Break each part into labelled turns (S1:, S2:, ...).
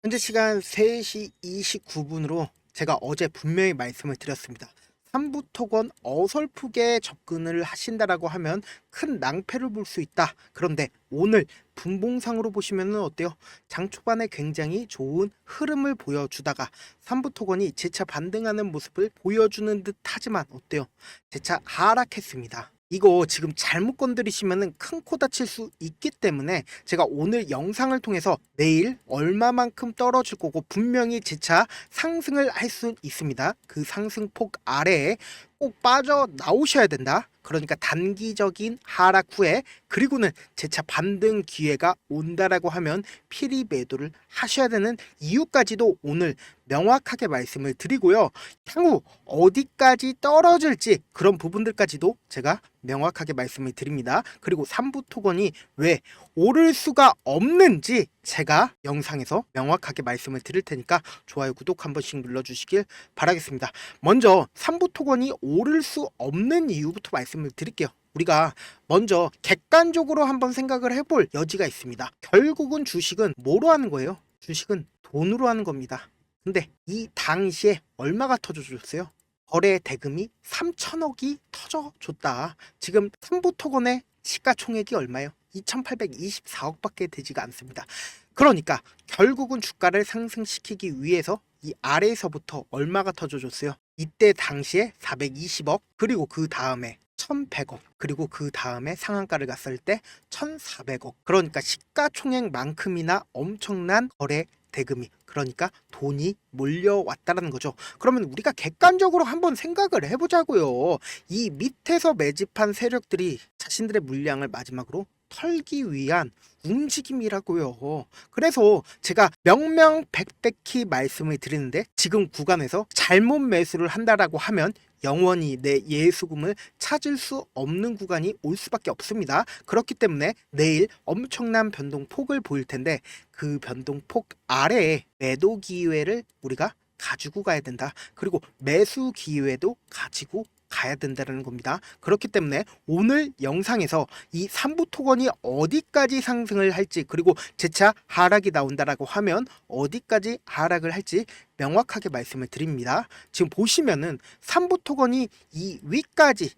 S1: 현재 시간 3시 29분으로 제가 어제 분명히 말씀을 드렸습니다. 삼부토건 어설프게 접근을 하신다라고 하면 큰 낭패를 볼 수 있다. 그런데 오늘 분봉상으로 보시면 어때요? 장 초반에 굉장히 좋은 흐름을 보여주다가 삼부토건이 재차 반등하는 모습을 보여주는 듯 하지만 어때요? 재차 하락했습니다. 이거 지금 잘못 건드리시면 큰 코 다칠 수 있기 때문에 제가 오늘 영상을 통해서 내일 얼마만큼 떨어질 거고 분명히 재차 상승을 할 수 있습니다. 그 상승폭 아래에 꼭 빠져 나오셔야 된다. 그러니까 단기적인 하락 후에 그리고는 재차 반등 기회가 온다라고 하면 필히 매도를 하셔야 되는 이유까지도 오늘 명확하게 말씀을 드리고요. 향후 어디까지 떨어질지 그런 부분들까지도 제가 명확하게 말씀을 드립니다. 그리고 삼부토건이 왜 오를 수가 없는지 제가 영상에서 명확하게 말씀을 드릴 테니까 좋아요, 구독 한 번씩 눌러주시길 바라겠습니다. 먼저 삼부토건이 오를 수 없는 이유부터 말씀을 드릴게요. 우리가 먼저 객관적으로 한번 생각을 해볼 여지가 있습니다. 결국은 주식은 뭐로 하는 거예요? 주식은 돈으로 하는 겁니다. 근데 이 당시에 얼마가 터져줬어요? 거래 대금이 3천억이 터져줬다. 지금 삼부토건의 시가총액이 얼마예요? 2824억밖에 되지가 않습니다. 그러니까 결국은 주가를 상승시키기 위해서 이 아래에서부터 얼마가 터져줬어요? 이때 당시에 420억, 그리고 그 다음에 1100억, 그리고 그 다음에 상한가를 갔을 때 1400억. 그러니까 시가총액만큼이나 엄청난 거래 대금이, 그러니까 돈이 몰려왔다라는 거죠. 그러면 우리가 객관적으로 한번 생각을 해보자고요. 이 밑에서 매집한 세력들이 자신들의 물량을 마지막으로 털기 위한 움직임이라고요. 그래서 제가 명명백백히 말씀을 드리는데 지금 구간에서 잘못 매수를 한다라고 하면 영원히 내 예수금을 찾을 수 없는 구간이 올 수밖에 없습니다. 그렇기 때문에 내일 엄청난 변동폭을 보일 텐데 그 변동폭 아래에 매도 기회를 우리가 가지고 가야 된다. 그리고 매수 기회도 가지고 가야 된다는 겁니다. 그렇기 때문에 오늘 영상에서 이 삼부토건이 어디까지 상승을 할지, 그리고 재차 하락이 나온다라고 하면 어디까지 하락을 할지 명확하게 말씀을 드립니다. 지금 보시면은 삼부토건이 이 위까지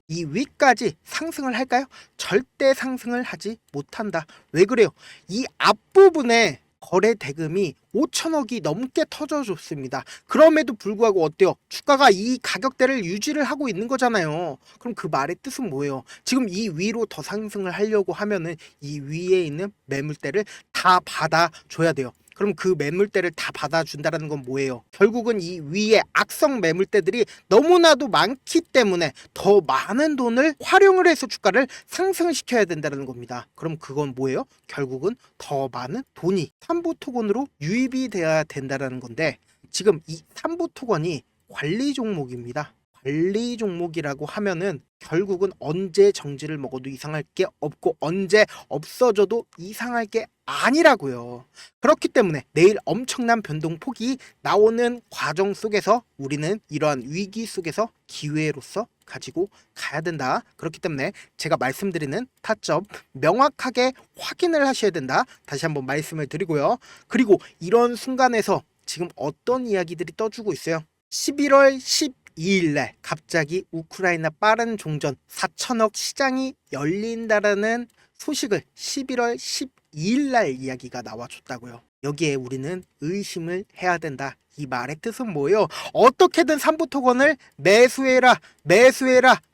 S1: 상승을 할까요? 절대 상승을 하지 못한다. 왜 그래요? 이 앞부분에 거래 대금이 5천억이 넘게 터져줬습니다. 그럼에도 불구하고 어때요? 주가가 이 가격대를 유지를 하고 있는 거잖아요. 그럼 그 말의 뜻은 뭐예요? 지금 이 위로 더 상승을 하려고 하면은 이 위에 있는 매물대를 다 받아줘야 돼요. 그럼 그 매물대를 다 받아준다는 건 뭐예요? 결국은 이 위에 악성 매물대들이 너무나도 많기 때문에 더 많은 돈을 활용을 해서 주가를 상승시켜야 된다는 겁니다. 그럼 그건 뭐예요? 결국은 더 많은 돈이 삼부토건으로 유입이 돼야 된다는 건데 지금 이 삼부토건이 관리 종목입니다. 관리 종목이라고 하면은 결국은 언제 정지를 먹어도 이상할 게 없고 언제 없어져도 이상할 게 아니라고요. 그렇기 때문에 내일 엄청난 변동폭이 나오는 과정 속에서 우리는 이러한 위기 속에서 기회로서 가지고 가야 된다. 그렇기 때문에 제가 말씀드리는 타점 명확하게 확인을 하셔야 된다. 다시 한번 말씀을 드리고요. 그리고 이런 순간에서 지금 어떤 이야기들이 떠주고 있어요? 11월 12일날 갑자기 우크라이나 빠른 종전 4천억 시장이 열린다라는 소식을 11월 12일날 이야기가 나와줬다고요. 여기에 우리는 의심을 해야 된다. 이 말의 뜻은 뭐예요? 어떻게든 삼부토건을 매수해라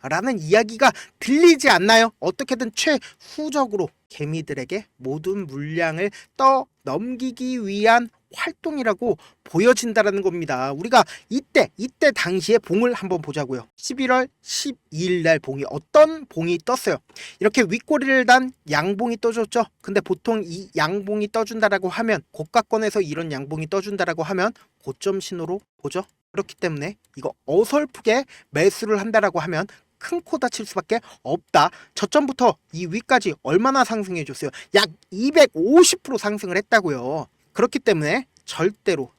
S1: 라는 이야기가 들리지 않나요? 어떻게든 최후적으로 개미들에게 모든 물량을 떠넘기기 위한 활동이라고 보여진다라는 겁니다. 우리가 이때 당시에 봉을 한번 보자고요. 11월 12일 날 봉이 어떤 봉이 떴어요? 이렇게 윗꼬리를 단 양봉이 떠줬죠. 근데 보통 이 양봉이 떠준다라고 하면 고가권에서 이런 양봉이 떠준다라고 하면 고점 신호로 보죠. 그렇기 때문에 이거 어설프게 매수를 한다라고 하면 큰 코 다칠 수밖에 없다. 저점부터 이 위까지 얼마나 상승해 줬어요? 약 250% 상승을 했다고요. 그렇기 때문에 절대로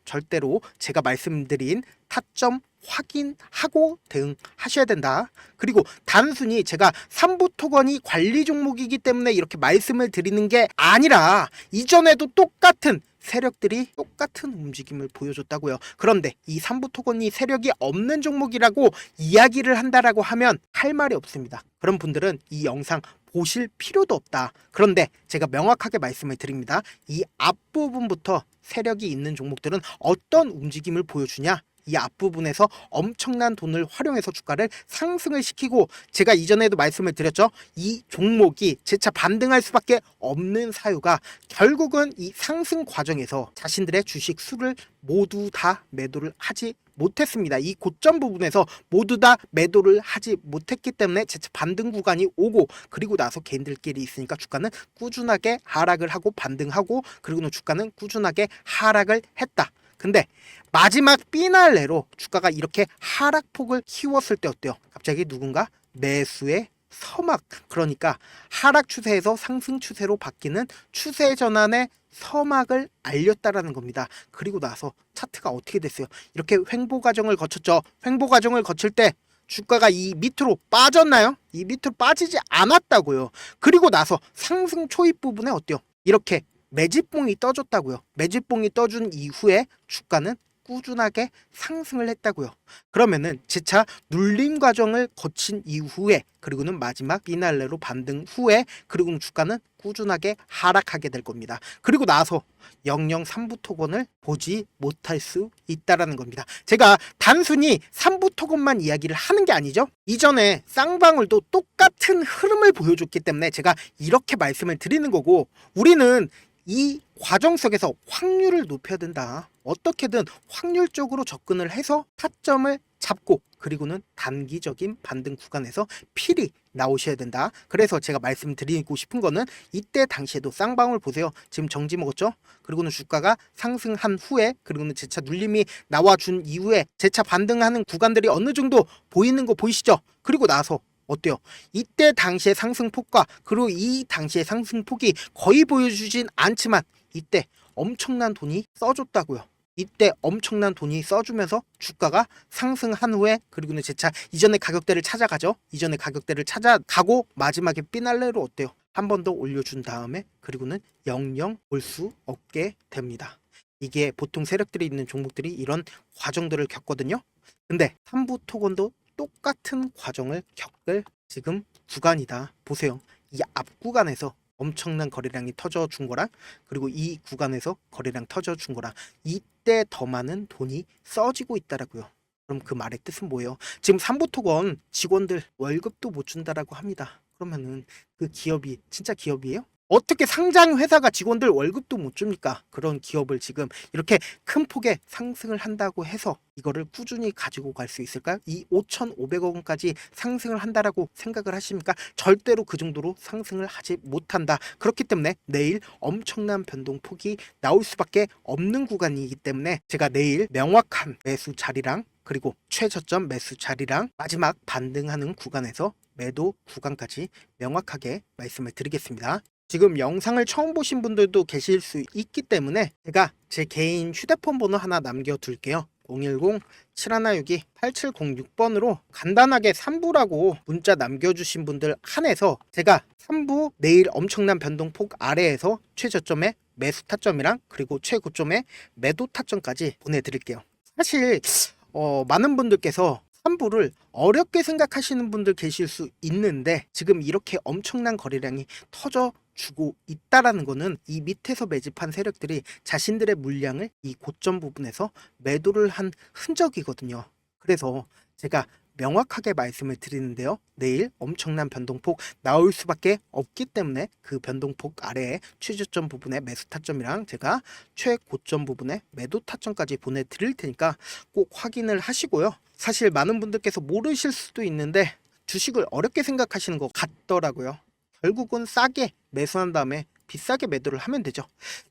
S1: 제가 말씀드린 타점 확인하고 대응하셔야 된다. 그리고 단순히 제가 삼부토건이 관리 종목이기 때문에 이렇게 말씀을 드리는 게 아니라 이전에도 똑같은 세력들이 똑같은 움직임을 보여줬다고요. 그런데 이 삼부토건이 세력이 없는 종목이라고 이야기를 한다라고 하면 할 말이 없습니다. 그런 분들은 이 영상 보실 필요도 없다. 그런데 제가 명확하게 말씀을 드립니다. 이 앞부분부터 세력이 있는 종목들은 어떤 움직임을 보여주냐? 이 앞부분에서 엄청난 돈을 활용해서 주가를 상승을 시키고, 제가 이전에도 말씀을 드렸죠. 이 종목이 재차 반등할 수밖에 없는 사유가 결국은 이 상승 과정에서 자신들의 주식 수를 모두 다 매도를 하지 못했습니다. 이 고점 부분에서 모두 다 매도를 하지 못했기 때문에 재차 반등 구간이 오고, 그리고 나서 개인들끼리 있으니까 주가는 꾸준하게 하락을 하고 반등하고, 그리고는 주가는 꾸준하게 하락을 했다. 근데 마지막 피날레로 주가가 이렇게 하락폭을 키웠을 때 어때요? 갑자기 누군가 매수의 서막, 그러니까 하락 추세에서 상승 추세로 바뀌는 추세 전환의 서막을 알렸다라는 겁니다. 그리고 나서 차트가 어떻게 됐어요? 이렇게 횡보 과정을 거쳤죠. 횡보 과정을 거칠 때 주가가 이 밑으로 빠졌나요? 이 밑으로 빠지지 않았다고요. 그리고 나서 상승 초입 부분에 어때요? 이렇게 매집봉이 떠줬다고요. 매집봉이 떠준 이후에 주가는 꾸준하게 상승을 했다고요. 그러면은 재차 눌림 과정을 거친 이후에, 그리고는 마지막 피날레로 반등 후에, 그리고는 주가는 꾸준하게 하락하게 될 겁니다. 그리고 나서 영영 3부 토건을 보지 못할 수 있다라는 겁니다. 제가 단순히 3부 토건만 이야기를 하는 게 아니죠. 이전에 쌍방울도 똑같은 흐름을 보여줬기 때문에 제가 이렇게 말씀을 드리는 거고, 우리는 이 과정 속에서 확률을 높여야 된다. 어떻게든 확률적으로 접근을 해서 타점을 잡고, 그리고는 단기적인 반등 구간에서 필히 나오셔야 된다. 그래서 제가 말씀드리고 싶은 거는, 이때 당시에도 쌍방울 보세요. 지금 정지 먹었죠? 그리고는 주가가 상승한 후에, 그리고는 재차 눌림이 나와준 이후에 재차 반등하는 구간들이 어느 정도 보이는 거 보이시죠? 그리고 나서 어때요? 이때 당시의 상승폭과 그리고 이 당시의 상승폭이 거의 보여주진 않지만, 이때 엄청난 돈이 써줬다고요. 이때 엄청난 돈이 써주면서 주가가 상승한 후에, 그리고는 재차 이전의 가격대를 찾아가죠. 이전의 가격대를 찾아가고 마지막에 피날레로 어때요? 한 번 더 올려준 다음에, 그리고는 영영 볼 수 없게 됩니다. 이게 보통 세력들이 있는 종목들이 이런 과정들을 겪거든요. 근데 3부 토건도 똑같은 과정을 겪을 지금 구간이다. 보세요. 이 앞 구간에서 엄청난 거래량이 터져준 거랑, 그리고 이 구간에서 거래량 터져준 거랑, 이때 더 많은 돈이 써지고 있다라고요. 그럼 그 말의 뜻은 뭐예요? 지금 3부 토건 직원들 월급도 못 준다라고 합니다. 그러면은 그 기업이 진짜 기업이에요? 어떻게 상장 회사가 직원들 월급도 못 줍니까? 그런 기업을 지금 이렇게 큰 폭의 상승을 한다고 해서 이거를 꾸준히 가지고 갈 수 있을까요? 이 5,500억 원까지 상승을 한다라고 생각을 하십니까? 절대로 그 정도로 상승을 하지 못한다. 그렇기 때문에 내일 엄청난 변동폭이 나올 수밖에 없는 구간이기 때문에, 제가 내일 명확한 매수 자리랑, 그리고 최저점 매수 자리랑, 마지막 반등하는 구간에서 매도 구간까지 명확하게 말씀을 드리겠습니다. 지금 영상을 처음 보신 분들도 계실 수 있기 때문에 제가 제 개인 휴대폰 번호 하나 남겨둘게요. 010-7162-8706번으로 간단하게 3부라고 문자 남겨주신 분들 한해서 제가 3부 내일 엄청난 변동폭 아래에서 최저점의 매수 타점이랑, 그리고 최고점의 매도 타점까지 보내드릴게요. 사실 많은 분들께서 3부를 어렵게 생각하시는 분들 계실 수 있는데, 지금 이렇게 엄청난 거래량이 터져주고 있다라는 거는 이 밑에서 매집한 세력들이 자신들의 물량을 이 고점 부분에서 매도를 한 흔적이거든요. 그래서 제가 명확하게 말씀을 드리는데요. 내일 엄청난 변동폭 나올 수밖에 없기 때문에 그 변동폭 아래에 최저점 부분의 매수 타점이랑 제가 최고점 부분의 매도 타점까지 보내드릴 테니까 꼭 확인을 하시고요. 사실 많은 분들께서 모르실 수도 있는데 주식을 어렵게 생각하시는 것 같더라고요. 결국은 싸게 매수한 다음에 비싸게 매도를 하면 되죠.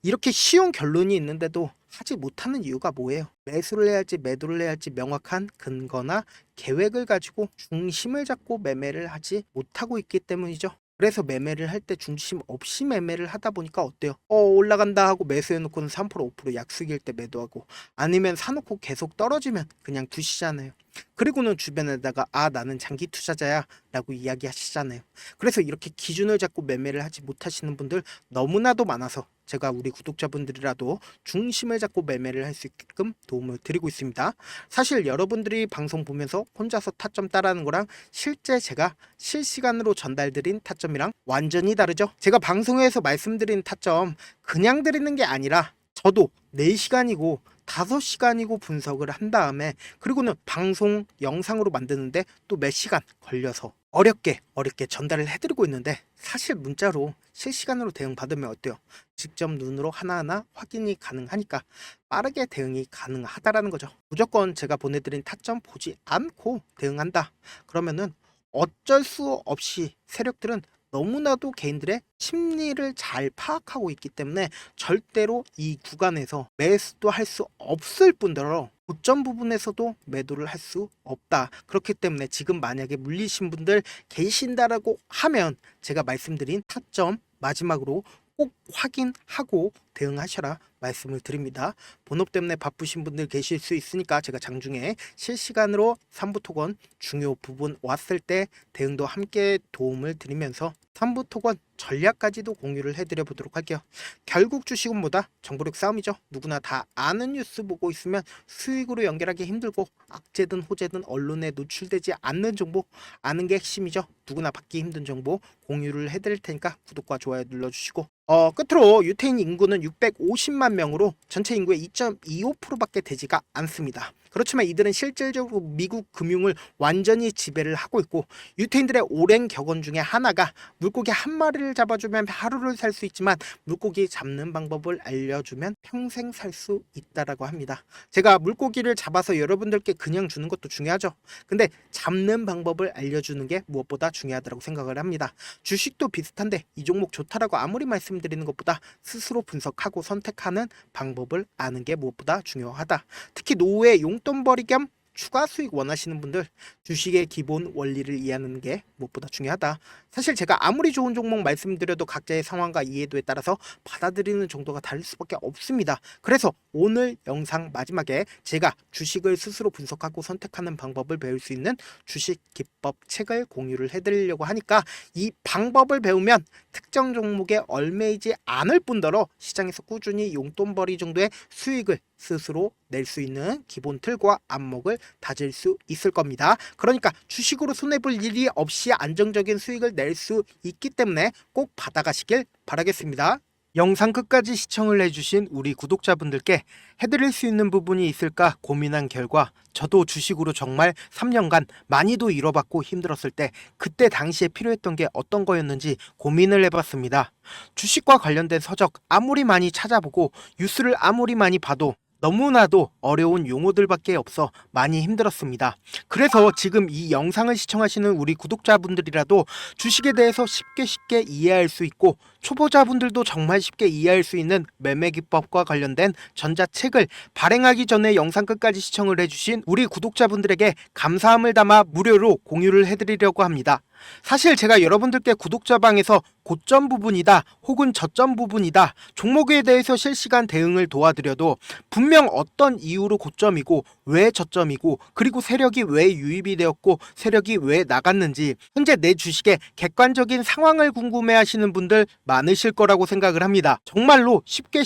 S1: 이렇게 쉬운 결론이 있는데도 하지 못하는 이유가 뭐예요? 매수를 해야 할지 매도를 해야 할지 명확한 근거나 계획을 가지고 중심을 잡고 매매를 하지 못하고 있기 때문이죠. 그래서 매매를 할 때 중심 없이 매매를 하다 보니까 어때요? 올라간다 하고 매수해놓고는 3% 5% 약수익일 때 매도하고, 아니면 사놓고 계속 떨어지면 그냥 두시잖아요. 그리고는 주변에다가 나는 장기 투자자야 라고 이야기하시잖아요. 그래서 이렇게 기준을 잡고 매매를 하지 못하시는 분들 너무나도 많아서 제가 우리 구독자분들이라도 중심을 잡고 매매를 할 수 있게끔 도움을 드리고 있습니다. 사실 여러분들이 방송 보면서 혼자서 타점 따라하는 거랑 실제 제가 실시간으로 전달드린 타점이랑 완전히 다르죠. 제가 방송에서 말씀드린 타점 그냥 드리는 게 아니라 저도 4시간이고 5시간이고 분석을 한 다음에 그리고는 방송 영상으로 만드는데 또 몇 시간 걸려서 어렵게 전달을 해드리고 있는데 사실 문자로 실시간으로 대응 받으면 어때요? 직접 눈으로 하나하나 확인이 가능하니까 빠르게 대응이 가능하다라는 거죠. 무조건 제가 보내드린 타점 보지 않고 대응한다. 그러면은 어쩔 수 없이 세력들은 너무나도 개인들의 심리를 잘 파악하고 있기 때문에 절대로 이 구간에서 매수도 할 수 없을 뿐더러 고점 부분에서도 매도를 할 수 없다. 그렇기 때문에 지금 만약에 물리신 분들 계신다라고 하면 제가 말씀드린 타점 마지막으로 꼭 확인하고 대응하셔라 말씀을 드립니다. 본업 때문에 바쁘신 분들 계실 수 있으니까 제가 장중에 실시간으로 3부 토건 중요 부분 왔을 때 대응도 함께 도움을 드리면서 3부 토건 전략까지도 공유를 해드려 보도록 할게요. 결국 주식은 뭐다? 정보력 싸움이죠. 누구나 다 아는 뉴스 보고 있으면 수익으로 연결하기 힘들고 악재든 호재든 언론에 노출되지 않는 정보 아는 게 핵심이죠. 누구나 받기 힘든 정보 공유를 해드릴 테니까 구독과 좋아요 눌러주시고 끝으로 유태인 인구는 650만 명으로 전체 인구의 2.25%밖에 되지가 않습니다. 그렇지만 이들은 실질적으로 미국 금융을 완전히 지배를 하고 있고 유태인들의 오랜 격언 중에 하나가 물고기 한 마리를 잡아주면 하루를 살 수 있지만 물고기 잡는 방법을 알려주면 평생 살 수 있다라고 합니다. 제가 물고기를 잡아서 여러분들께 그냥 주는 것도 중요하죠. 근데 잡는 방법을 알려주는 게 무엇보다 중요하다고 생각을 합니다. 주식도 비슷한데 이 종목 좋다라고 아무리 말씀드리는 것보다 스스로 분석하고 선택하는 방법을 아는 게 무엇보다 중요하다. 특히 노후에 용돈벌이 겸 추가 수익 원하시는 분들 주식의 기본 원리를 이해하는 게 무엇보다 중요하다. 사실 제가 아무리 좋은 종목 말씀드려도 각자의 상황과 이해도에 따라서 받아들이는 정도가 다를 수밖에 없습니다. 그래서 오늘 영상 마지막에 제가 주식을 스스로 분석하고 선택하는 방법을 배울 수 있는 주식 기법 책을 공유를 해드리려고 하니까 이 방법을 배우면 특정 종목에 얽매이지 않을 뿐더러 시장에서 꾸준히 용돈벌이 정도의 수익을 스스로 낼 수 있는 기본 틀과 안목을 다질 수 있을 겁니다. 그러니까 주식으로 손해볼 일이 없이 안정적인 수익을 낼 수 있기 때문에 꼭 받아가시길 바라겠습니다. 영상 끝까지 시청을 해주신 우리 구독자분들께 해드릴 수 있는 부분이 있을까 고민한 결과 저도 주식으로 정말 3년간 많이도 잃어봤고 힘들었을 때 그때 당시에 필요했던 게 어떤 거였는지 고민을 해봤습니다. 주식과 관련된 서적 아무리 많이 찾아보고 뉴스를 아무리 많이 봐도 너무나도 어려운 용어들밖에 없어 많이 힘들었습니다. 그래서 지금 이 영상을 시청하시는 우리 구독자분들이라도 주식에 대해서 쉽게 이해할 수 있고 초보자분들도 정말 쉽게 이해할 수 있는 매매 기법과 관련된 전자책을 발행하기 전에 영상 끝까지 시청을 해주신 우리 구독자분들에게 감사함을 담아 무료로 공유를 해드리려고 합니다. 사실 제가 여러분들께 구독자방에서 고점 부분이다 혹은 저점 부분이다 종목에 대해서 실시간 대응을 도와드려도 분명 어떤 이유로 고점이고 왜 저점이고 그리고 세력이 왜 유입이 되었고 세력이 왜 나갔는지 현재 내 주식의 객관적인 상황을 궁금해 하시는 분들 많으실 거라고 생각을 합니다. 정말로 쉽게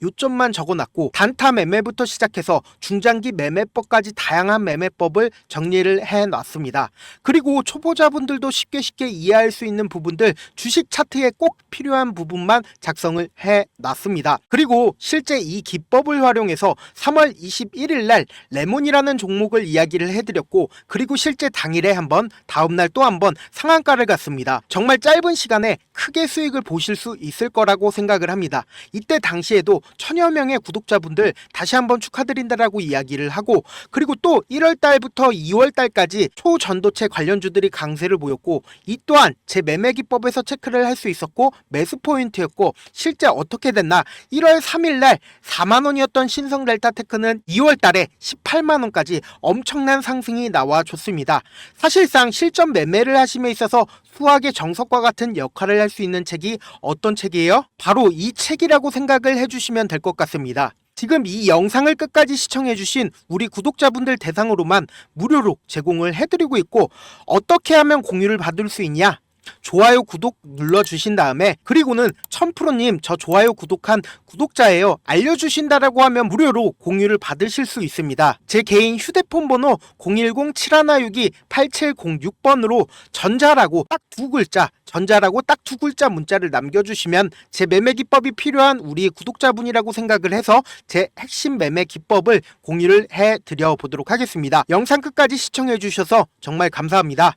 S1: 요점만 적어놨고 단타 매매부터 시작해서 중장기 매매법까지 다양한 매매법을 정리를 해놨습니다. 그리고 초보자분들도 쉽게 이해할 수 있는 부분들 주식 차트에 꼭 필요한 부분만 작성을 해놨습니다. 그리고 실제 이 기법을 활용해서 3월 21일 날 레몬이라는 종목을 이야기를 해드렸고 그리고 실제 당일에 한번 다음날 또 한번 상한가를 갔습니다. 정말 짧은 시간에 크게 수익을 보실 수 있을 거라고 생각을 합니다. 이때 당시에도 1000여 명의 구독자분들 다시 한번 축하드린다라고 이야기를 하고 그리고 또 1월 달부터 2월 달까지 초전도체 관련주들이 강세를 보였고 이 또한 제 매매 기법에서 체크를 할 수 있었고 매수 포인트였고 실제 어떻게 됐나 1월 3일 날 4만원이었던 신성 델타테크는 2월 달에 18만원까지 엄청난 상승이 나와줬습니다. 사실상 실전 매매를 하심에 있어서 수학의 정석과 같은 역할을 할 수 있는 책이 어떤 책이에요? 바로 이 책이라고 생각을 해주시면 될 것 같습니다. 지금 이 영상을 끝까지 시청해주신 우리 구독자분들 대상으로만 무료로 제공을 해드리고 있고, 어떻게 하면 공유를 받을 수 있냐? 좋아요, 구독 눌러주신 다음에, 그리고는 1000%님 저 좋아요 구독한 구독자예요 알려주신다라고 하면 무료로 공유를 받으실 수 있습니다. 제 개인 휴대폰 번호 010-7162-8706번으로 전자라고 딱 두 글자, 전자라고 딱 두 글자 문자를 남겨주시면 제 매매 기법이 필요한 우리 구독자분이라고 생각을 해서 제 핵심 매매 기법을 공유를 해드려 보도록 하겠습니다. 영상 끝까지 시청해 주셔서 정말 감사합니다.